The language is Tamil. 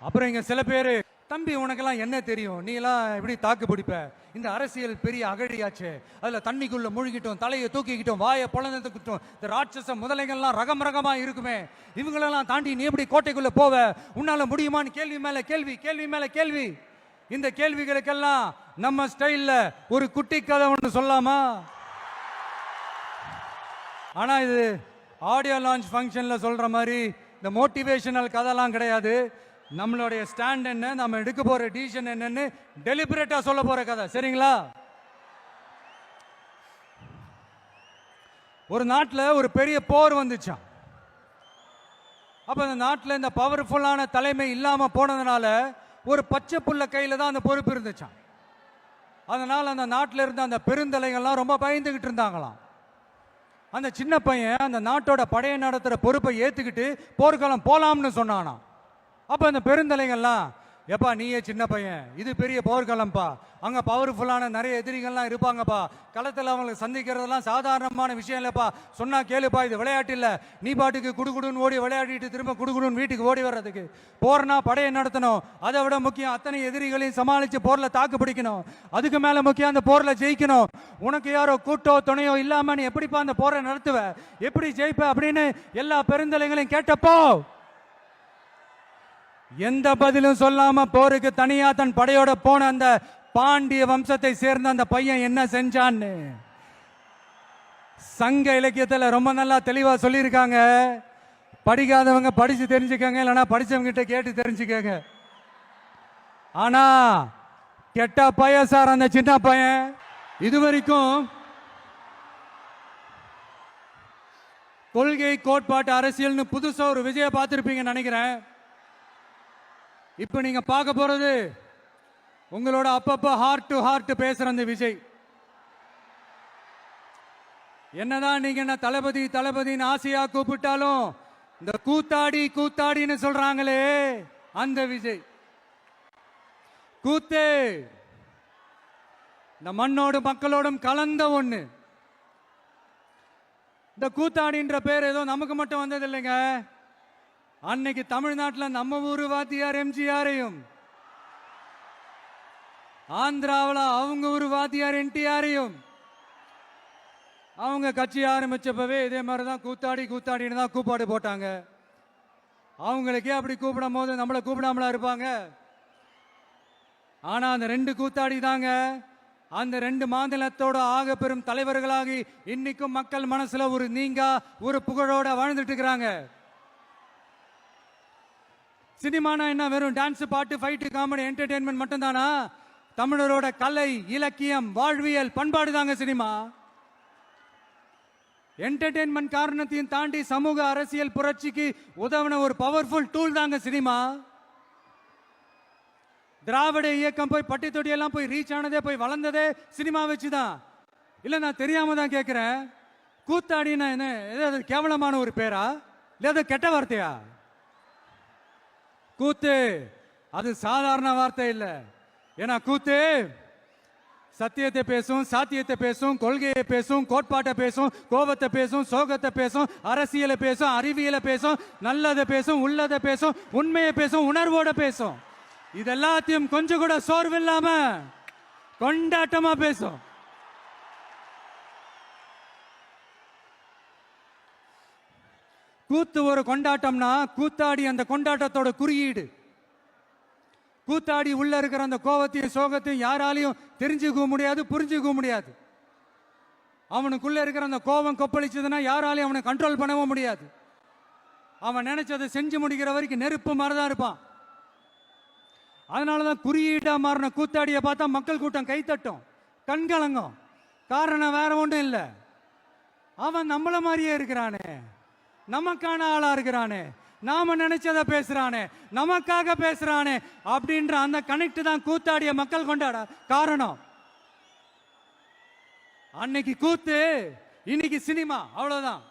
அப்புறம் இங்க சில பேரு, தம்பி உனக்கெல்லாம் என்ன தெரியும், நீ எல்லாம் எப்படி தாக்கு பிடிப்ப, இந்த அரசியல் பெரிய அகழியாச்சு, அதுல தண்ணிக்குள்ள முழுகிட்டோம், தலையை தூக்கிக்கிட்டோம், வாயை பொழந்துக்கிட்டோம், இந்த ராட்சச முதலைகள்லாம் ரகம் ரகமா இருக்குமே, இவங்களெல்லாம் தாண்டி நீ எப்படி கோட்டைக்குள்ள போவ, உன்னால முடியுமான்னு கேள்வி மேல கேள்வி, கேள்வி மேல கேள்வி. இந்த கேள்விகளுக்கெல்லாம் நம்ம ஸ்டைல்ல ஒரு குட்டி கதை ஒன்று சொல்லாமா? ஆனா இது ஆடியோ லான்ச் ஃபங்க்ஷன்ல சொல்ற மாதிரி இந்த மோட்டிவேஷனல் கதைலாம் கிடையாது. நம்மளுடைய ஸ்டாண்ட் என்ன, நம்ம எடுக்க போற டிசிஷன் என்னன்னு டெலிபரேட்டா சொல்ல போற கதை. சரிங்களா? ஒரு நாட்டில் ஒரு பெரிய போர் வந்துச்சான். அப்ப அந்த நாட்டில் இந்த பவர்ஃபுல்லான தலைமை இல்லாம போனதுனால ஒரு பச்சை புள்ள கையில தான் அந்த பொறுப்பு இருந்துச்சான். அதனால அந்த நாட்டில் இருந்த அந்த பெருந்தலைகள்லாம் ரொம்ப பயந்துகிட்டு இருந்தாங்களாம். அந்த சின்ன பையன் அந்த நாட்டோட படையை நடத்துற பொறுப்பை ஏத்துக்கிட்டு போர்க்களம் போலாம்னு சொன்னானா. அப்ப அந்த பெருந்தலைகள்லாம், எப்பா நீயே சின்ன பையன், இது பெரிய போர்க்களம்பா, அங்க பவர்ஃபுல்லான நிறைய எதிரிகள்லாம் இருப்பாங்கப்பா, களத்தில் அவங்களுக்கு சந்திக்கிறதெல்லாம் சாதாரணமான விஷயம் இல்லப்பா, சொன்னா கேளுப்பா, இது விளையாட்டு இல்லை, நீ பாட்டுக்கு குடுகுடுன்னு ஓடி விளையாடிட்டு திரும்ப குடுகுடுன்னு வீட்டுக்கு ஓடி வர்றதுக்கு. போர்னா படையை நடத்தணும், அதை விட முக்கியம் அத்தனை எதிரிகளையும் சமாளிச்சு போர்ல தாக்கு பிடிக்கணும், அதுக்கு மேல முக்கியம் அந்த போர்ல ஜெயிக்கணும். உனக்கு யாரோ கூட்டோ துணையோ இல்லாம நீ எப்படிப்பா அந்த போரை நடத்துவ, எப்படி ஜெயிப்ப அப்படின்னு எல்லா பெருந்தலைகளையும் கேட்டப்போ எந்த பதிலும் சொல்லாம போருக்கு தனியா தன் படையோட போன அந்த பாண்டிய வம்சத்தை சேர்ந்த அந்த பையன் என்ன செஞ்சான்னு சங்க இலக்கியத்துல ரொம்ப நல்லா தெளிவா சொல்லியிருக்காங்க. படிக்காதவங்க படிச்சு தெரிஞ்சுக்கங்க, இல்லைன்னா படிச்சவங்க கிட்ட கேட்டு தெரிஞ்சுக்கங்க. ஆனா கெட்ட பையன் சார் அந்த சின்ன பையன். இதுவரைக்கும் கொள்கை கோட்பாட்டு அரசியல்னு புதுசா ஒரு விஜய பார்த்திருப்பீங்கன்னு நினைக்கிறேன். இப்ப நீங்க பார்க்க போறது உங்களோட அப்பப்ப ஹார்ட் டு ஹார்ட் பேசுற அந்த விஜய். என்னதான் நீங்க என்ன தளபதி தளபதின்னு ஆசையா கூப்பிட்டாலும் இந்த கூத்தாடி கூத்தாடின்னு சொல்றாங்களே அந்த விஜய். கூத்தே இந்த மண்ணோடு மக்களோடும் கலந்த ஒண்ணு. இந்த கூத்தாடின்ற பேர் ஏதோ நமக்கு மட்டும் வந்தது இல்லைங்க. அன்னைக்கு தமிழ்நாட்டில் நம்ம ஊரு வாத்தியார் எம்ஜிஆரையும், ஆந்திராவில் அவங்க ஊரு வாத்தியார் என்டிஆரையும், அவங்க கட்சி ஆரம்பிச்சப்பவே இதே மாதிரிதான் கூத்தாடி கூத்தாடின்னு தான் கூப்பாடு போட்டாங்க. அவங்களுக்கே அப்படி கூப்பிடும் போது நம்மளை கூப்பிடாமலா இருப்பாங்க? ஆனா அந்த ரெண்டு கூத்தாடி தாங்க அந்த ரெண்டு மாநிலத்தோட ஆக பெரும் தலைவர்களாகி இன்னைக்கும் மக்கள் மனசுல ஒரு நீங்கா ஒரு புகழோட வாழ்ந்துட்டு இருக்கிறாங்க. சினிமானா என்ன, வெறும் டான்ஸ் பாட்டு ஃபைட்டு காமெடி என்டர்டெயின்மெண்ட் மட்டும் தானா? தமிழரோட கலை இலக்கியம் வாழ்வியல் பண்பாடு தாங்க சினிமா. என்டர்டெயின்மெண்ட் காரணத்தையும் தாண்டி சமூக அரசியல் புரட்சிக்கு உதவின ஒரு பவர்ஃபுல் டூல் தாங்க சினிமா. திராவிட இயக்கம் போய் பட்டி தொட்டியெல்லாம் போய் ரீச் ஆனதே, போய் வளர்ந்ததே சினிமா வச்சுதான். இல்ல நான் தெரியாம தான் கேட்கிறேன், கூத்தாடினா என்ன ஏதாவது கேவலமான ஒரு பேரா, இல்ல கெட்ட வார்த்தையா? கூத்து அது சாதாரண வார்த்தை இல்லை. ஏன்னா கூத்து சத்தியத்தை பேசும், சாத்தியத்தை பேசும், கொள்கையை பேசும், கோட்பாட்டை பேசும், கோபத்தை பேசும், சோகத்தை பேசும், அரசியலை பேசும், அறிவியலை பேசும், நல்லதை பேசும், உள்ளதை பேசும், உண்மையை பேசும், உணர்வோட பேசும். இதெல்லாத்தையும் கொஞ்சம் கூட சோர்வு இல்லாம கொண்டாட்டமா பேசும். கூத்து ஒரு கொண்டாட்டம்னா கூத்தாடி அந்த கொண்டாட்டத்தோட குறியீடு. கூத்தாடி உள்ள இருக்கிற அந்த கோபத்தையும் சோகத்தையும் யாராலையும் தெரிஞ்சுக்க முடியாது, புரிஞ்சுக்க முடியாது. அவனுக்குள்ள இருக்கிற அந்த கோபம் கொப்பளிச்சதுன்னா யாராலையும் அவனை கண்ட்ரோல் பண்ணவும் முடியாது. அவன் நினைச்சதை செஞ்சு முடிக்கிற வரைக்கும் நெருப்பு மாதிரிதான் இருப்பான். அதனாலதான் குறியீடா மாறின கூத்தாடியை பார்த்தா மக்கள் கூட்டம் கைத்தட்டும், கண்கலங்கும். காரணம் வேற ஒன்றும் இல்லை, அவன் நம்மள மாதிரியே இருக்கிறானே, நமக்கான ஆளா இருக்கிறானே, நாம நினைச்சதை பேசுறானே, நமக்காக பேசுறானே அப்படின்ற அந்த கனெக்ட் தான் கூத்தாடிய மக்கள் கொண்டாட காரணம். அன்னைக்கு கூத்து, இன்னைக்கு சினிமா, அவ்வளவுதான்.